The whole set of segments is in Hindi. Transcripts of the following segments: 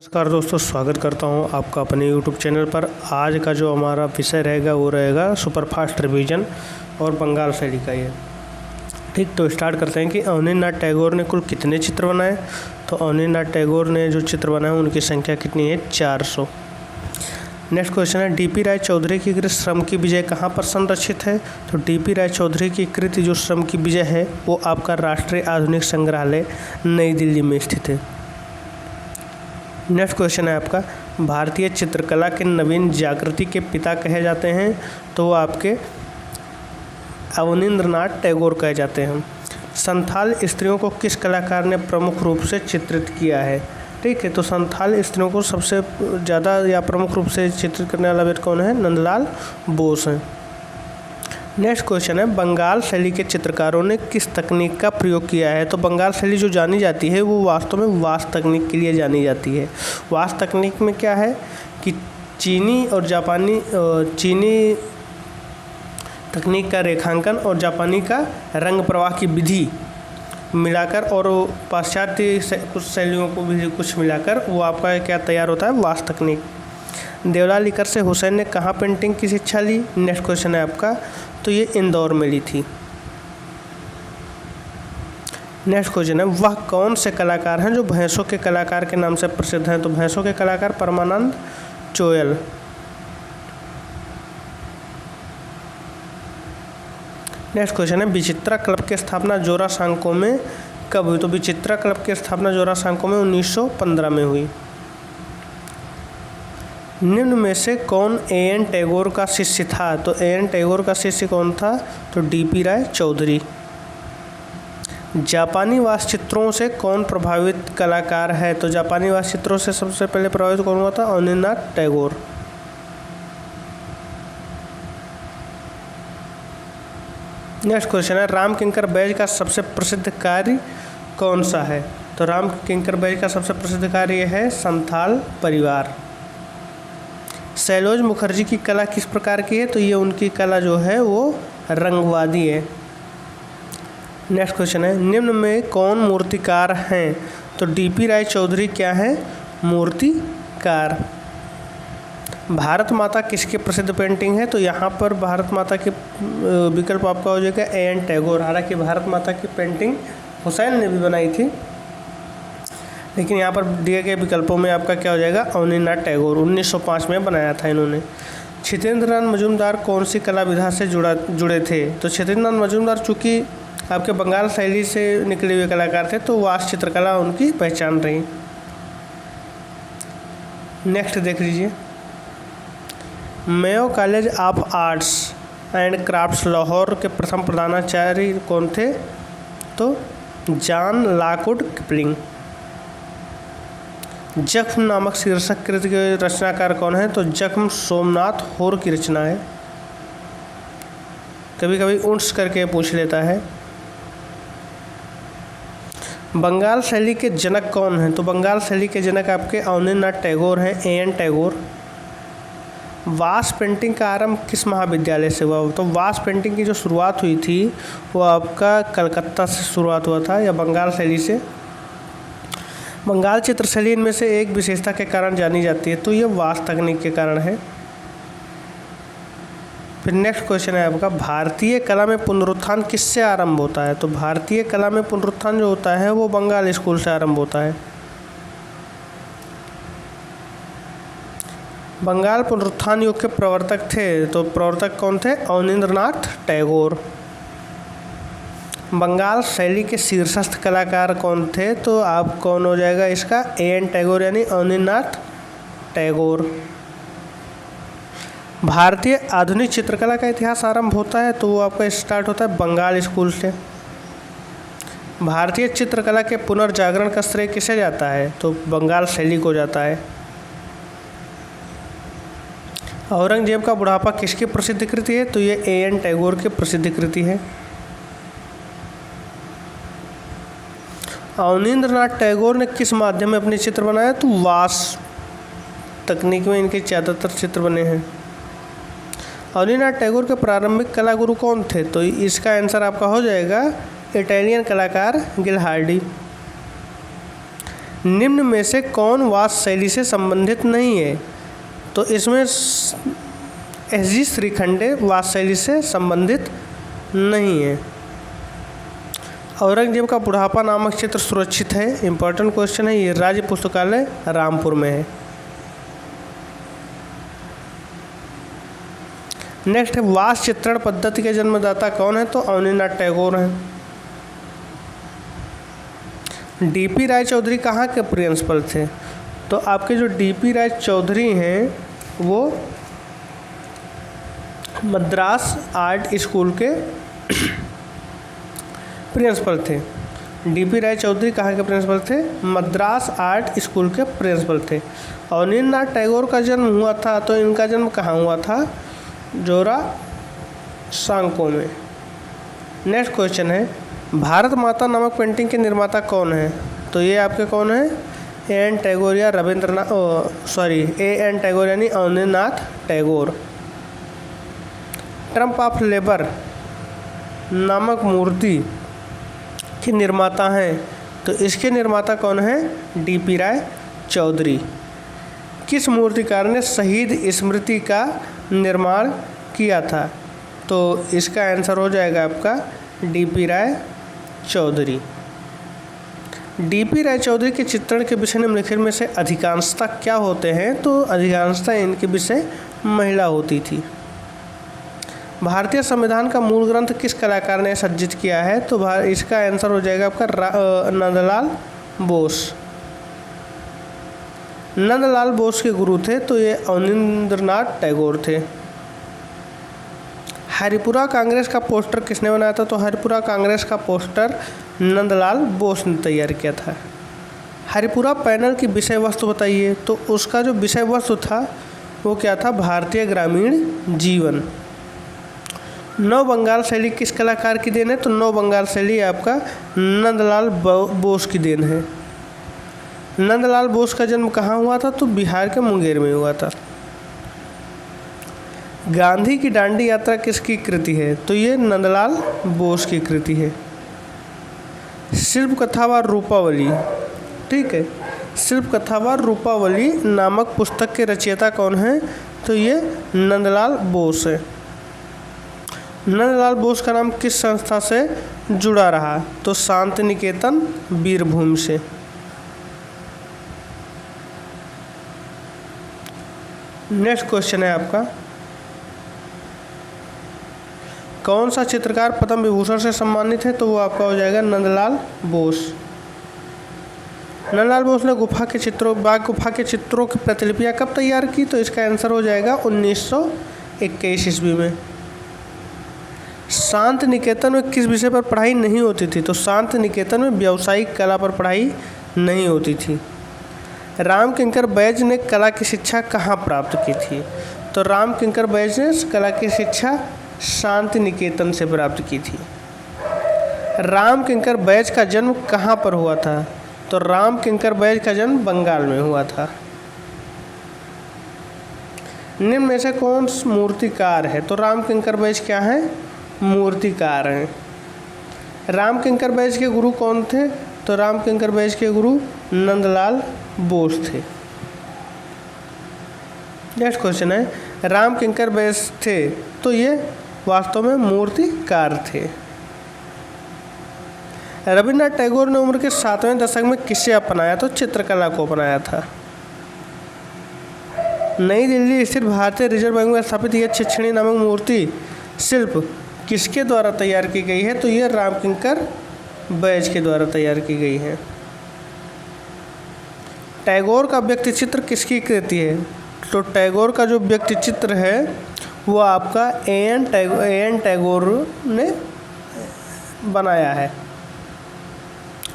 नमस्कार दोस्तों, स्वागत करता हूं आपका अपने YouTube चैनल पर। आज का जो हमारा विषय रहेगा वो रहेगा सुपरफास्ट रिवीजन और बंगाल शैली का ये। ठीक, तो स्टार्ट करते हैं कि अवनींद्रनाथ टैगोर ने कुल कितने चित्र बनाए। तो अवनींद्रनाथ टैगोर ने जो चित्र बनाए उनकी संख्या कितनी है? 400। नेक्स्ट क्वेश्चन है, डी.पी. राय चौधरी की कृत श्रम की विजय कहाँ पर संरक्षित है? तो डी.पी. राय चौधरी की कृत जो श्रम की विजय है वो आपका राष्ट्रीय आधुनिक संग्रहालय नई दिल्ली में स्थित है। नेक्स्ट क्वेश्चन है आपका, भारतीय चित्रकला के नवीन जागृति के पिता कहे जाते हैं तो वो आपके अवनींद्रनाथ टैगोर कहे जाते हैं। संथाल स्त्रियों को किस कलाकार ने प्रमुख रूप से चित्रित किया है? ठीक है, तो संथाल स्त्रियों को सबसे ज़्यादा या प्रमुख रूप से चित्रित करने वाला व्यक्ति कौन है? नंदलाल बोस हैं। नेक्स्ट क्वेश्चन है, बंगाल शैली के चित्रकारों ने किस तकनीक का प्रयोग किया है? तो बंगाल शैली जो जानी जाती है वो वास्तव में वास तकनीक के लिए जानी जाती है। वास तकनीक में क्या है कि चीनी तकनीक का रेखांकन और जापानी का रंग प्रवाह की विधि मिलाकर और पाश्चात्य कुछ शैलियों को भी कुछ मिलाकर वो आपका क्या तैयार होता है? वास तकनीक। देवलाल इकर से हुसैन ने कहाँ पेंटिंग की शिक्षा ली? नेक्स्ट क्वेश्चन है आपका, तो ये इंदौर में ली थी। नेक्स्ट क्वेश्चन है, वह कौन से कलाकार हैं जो भैंसों के कलाकार के नाम से प्रसिद्ध हैं? तो भैंसों के कलाकार परमानंद चोयल। नेक्स्ट क्वेश्चन है, विचित्रा क्लब की स्थापना जोरासांको में कब हुई? तो विचित्रा क्लब की स्थापना जोरासांको में 1915 में हुई। निम्न में से कौन ए.एन. टैगोर का शिष्य था? तो ए.एन. टैगोर का शिष्य कौन था? तो डी.पी. राय चौधरी। जापानी वास चित्रों से कौन प्रभावित कलाकार है? तो जापानी वास चित्रों से सबसे पहले प्रभावित कौन हुआ था? अवनींद्रनाथ टैगोर। नेक्स्ट क्वेश्चन है, राम किंकर बैज का सबसे प्रसिद्ध कार्य कौन सा है? तो राम किंकर बैज का सबसे प्रसिद्ध कार्य है संथाल परिवार। शैलोज मुखर्जी की कला किस प्रकार की है? तो ये उनकी कला जो है वो रंगवादी है। नेक्स्ट क्वेश्चन है, निम्न में कौन मूर्तिकार हैं? तो डी.पी. राय चौधरी क्या है? मूर्तिकार। भारत माता किसकी प्रसिद्ध पेंटिंग है? तो यहाँ पर भारत माता के विकल्प आपका हो जाएगा ए.एन. टैगोर। हालांकि भारत माता की पेंटिंग हुसैन ने भी बनाई थी, लेकिन यहाँ पर दिए गए विकल्पों में आपका क्या हो जाएगा? अवनींद्रनाथ टैगोर। 1905 में बनाया था इन्होंने। क्षितेंद्रनाथ मजूमदार कौन सी कला विधा से जुड़े थे? तो क्षितेंद्रनाथ मजूमदार चूँकि आपके बंगाल शैली से निकले हुए कलाकार थे तो वास चित्रकला उनकी पहचान रही। नेक्स्ट देख लीजिए, Mayo college of arts and crafts Lahore के प्रथम प्रधानाचार्य कौन थे? तो जॉन लॉकवुड किपलिंग। जख्म नामक शीर्षक कृति के रचनाकार कौन है? तो जख्म सोमनाथ होर की रचना है। कभी कभी उन्स करके पूछ लेता है। बंगाल शैली के जनक कौन हैं? तो बंगाल शैली के जनक आपके अवनींद्रनाथ टैगोर हैं, ए.एन. टैगोर। वास पेंटिंग का आरंभ किस महाविद्यालय से हुआ? तो वास पेंटिंग की जो शुरुआत हुई थी वो आपका कलकत्ता से शुरुआत हुआ था या बंगाल शैली से। बंगाल चित्र शैली इनमें से एक विशेषता के कारण जानी जाती है, तो ये वास तकनीक के कारण है। फिर नेक्स्ट क्वेश्चन है आपका, भारतीय कला में पुनरुत्थान किससे आरंभ होता है? तो भारतीय कला में पुनरुत्थान जो होता है वो बंगाल स्कूल से आरंभ होता है। बंगाल पुनरुत्थान युग के प्रवर्तक थे, तो प्रवर्तक कौन थे? अवनींद्रनाथ टैगोर। बंगाल शैली के शीर्षस्थ कलाकार कौन थे? तो आप कौन हो जाएगा इसका? ए.एन. टैगोर यानी अवनींद्रनाथ टैगोर। भारतीय आधुनिक चित्रकला का इतिहास आरंभ होता है तो वो आपका स्टार्ट होता है बंगाल स्कूल से। भारतीय चित्रकला के पुनर्जागरण का श्रेय किसे जाता है? तो बंगाल शैली को जाता है। औरंगजेब का बुढ़ापा किसकी प्रसिद्ध कृति है? तो ये ए.एन. टैगोर की प्रसिद्ध कृति है। अवनींद्रनाथ टैगोर ने किस माध्यम में अपने चित्र बनाए? तो वास तकनीक में इनके ज़्यादातर चित्र बने हैं। अवनींद्रनाथ टैगोर के प्रारंभिक कला गुरु कौन थे? तो इसका आंसर आपका हो जाएगा इटालियन कलाकार गिलहार्डी। निम्न में से कौन वास्तु शैली से संबंधित नहीं है? तो इसमें एस.जी. श्रीखंडे वास्तु शैली से संबंधित नहीं है। औरंगजेब का बुढ़ापा नामक चित्र सुरक्षित है, इंपॉर्टेंट क्वेश्चन है। ये राज्य पुस्तकालय रामपुर में है। नेक्स्ट है वास्तु चित्रण पद्धति के जन्मदाता कौन है? तो अवनींद्रनाथ टैगोर हैं। डी.पी. राय चौधरी कहाँ के प्रिंसिपल थे? तो आपके जो डी.पी. राय चौधरी हैं वो मद्रास आर्ट स्कूल के प्रिंसिपल थे। डी.पी. राय चौधरी कहाँ के प्रिंसिपल थे? मद्रास आर्ट स्कूल के प्रिंसिपल थे। अवनींद्रनाथ टैगोर का जन्म हुआ था, तो इनका जन्म कहाँ हुआ था? जोरासांको में। नेक्स्ट क्वेश्चन है भारत माता नामक पेंटिंग के निर्माता कौन है? तो ये आपके कौन है? ए.एन. टैगोर या ए.एन. टैगोर यानी Abanindranath Tagore. Trump of labour नामक मूर्ति के निर्माता हैं, तो इसके निर्माता कौन है? डी.पी. राय चौधरी। किस मूर्तिकार ने शहीद स्मृति का निर्माण किया था? तो इसका आंसर हो जाएगा आपका डी.पी. राय चौधरी। डी.पी. राय चौधरी के चित्रण के विषय निम्नलिखित में से अधिकांशतः क्या होते हैं? तो अधिकांशतः इनके विषय महिला होती थी। भारतीय संविधान का मूल ग्रंथ किस कलाकार ने सज्जित किया है? तो इसका आंसर हो जाएगा आपका नंदलाल बोस। नंदलाल बोस के गुरु थे, तो ये अवनींद्रनाथ टैगोर थे। हरिपुरा कांग्रेस का पोस्टर किसने बनाया था? तो हरिपुरा कांग्रेस का पोस्टर नंदलाल बोस ने तैयार किया था। हरिपुरा पैनल की विषय वस्तु बताइए। तो उसका जो विषय वस्तु था वो क्या था? भारतीय ग्रामीण जीवन। नव बंगाल शैली किस कलाकार की देन है? तो नव बंगाल शैली आपका नंदलाल बोस की देन है। नंदलाल बोस का जन्म कहाँ हुआ था? तो बिहार के मुंगेर में हुआ था। गांधी की दांडी यात्रा किसकी कृति है? तो ये नंदलाल बोस की कृति है। शिल्प कथा व रूपावली, ठीक है, शिल्प कथा व रूपावली नामक पुस्तक के रचयिता कौन है? तो ये नंदलाल बोस है। नंदलाल बोस का नाम किस संस्था से जुड़ा रहा? तो शांति निकेतन बीरभूम से। नेक्स्ट क्वेश्चन है आपका कौन सा चित्रकार पद्म विभूषण से सम्मानित है? तो वो आपका हो जाएगा नंदलाल बोस। नंदलाल बोस ने बाघ गुफा के चित्रों की प्रतिलिपियाँ कब तैयार की? तो इसका आंसर हो जाएगा 1921 ईस्वी में। शांति निकेतन में किस विषय पर पढ़ाई नहीं होती थी? तो शांति निकेतन में व्यावसायिक कला पर पढ़ाई नहीं होती थी। रामकिंकर बैज ने कला की शिक्षा कहाँ प्राप्त की थी? तो रामकिंकर बैज ने कला की शिक्षा शांति निकेतन से प्राप्त की थी। रामकिंकर बैज का जन्म कहाँ पर हुआ था? तो रामकिंकर बैज का जन्म बंगाल में हुआ था। निम्न में से कौन मूर्तिकार है? तो रामकिंकर बैज क्या है? मूर्तिकार हैं। रामकिंकर बैज के गुरु कौन थे? तो रामकिंकर बैज के गुरु नंदलाल बोस थे। नेक्स्ट क्वेश्चन है रामकिंकर बैज थे तो ये वास्तव में मूर्तिकार थे। रविन्द्रनाथ टैगोर ने उम्र के 7वें दशक में किसे अपनाया? तो चित्रकला को अपनाया था। नई दिल्ली स्थित भारतीय रिजर्व बैंक में स्थापित यह छिछड़ी नामक मूर्ति शिल्प किसके द्वारा तैयार की गई है? तो यह रामकिंकर बैज के द्वारा तैयार की गई है। टैगोर का व्यक्ति चित्र किसकी कृति है? तो टैगोर का जो व्यक्ति चित्र है वो आपका ए.एन. टैगोर ने बनाया है,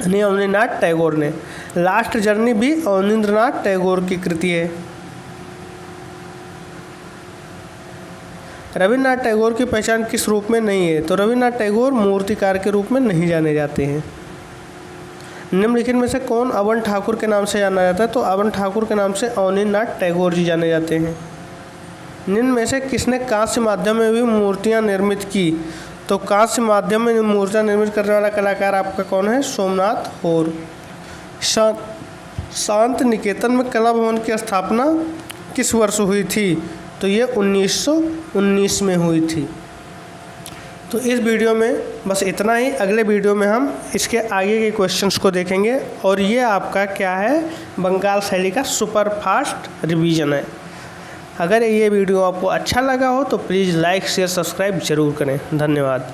यानी अवनींद्रनाथ टैगोर ने। लास्ट जर्नी भी अवनींद्रनाथ टैगोर की कृति है। रविन्द्रनाथ टैगोर की पहचान किस रूप में नहीं है? तो रविन्द्रनाथ टैगोर मूर्तिकार के रूप में नहीं जाने जाते हैं। निम्नलिखित में से कौन अवन ठाकुर के नाम से जाना जाता है? तो अवन ठाकुर के नाम से अवनींद्रनाथ टैगोर जी जाने जाते हैं। निम्न में से किसने कांस्य माध्यम में भी मूर्तियां निर्मित की? तो कांस्य माध्यम में मूर्तियां निर्मित करने वाला कलाकार आपका कौन है? सोमनाथ होर। शांति निकेतन में कला भवन की स्थापना किस वर्ष हुई थी? तो ये 1919 में हुई थी। तो इस वीडियो में बस इतना ही। अगले वीडियो में हम इसके आगे के क्वेश्चंस को देखेंगे और ये आपका क्या है, बंगाल शैली का सुपर फास्ट रिवीजन है। अगर ये वीडियो आपको अच्छा लगा हो तो प्लीज़ लाइक शेयर सब्सक्राइब ज़रूर करें। धन्यवाद।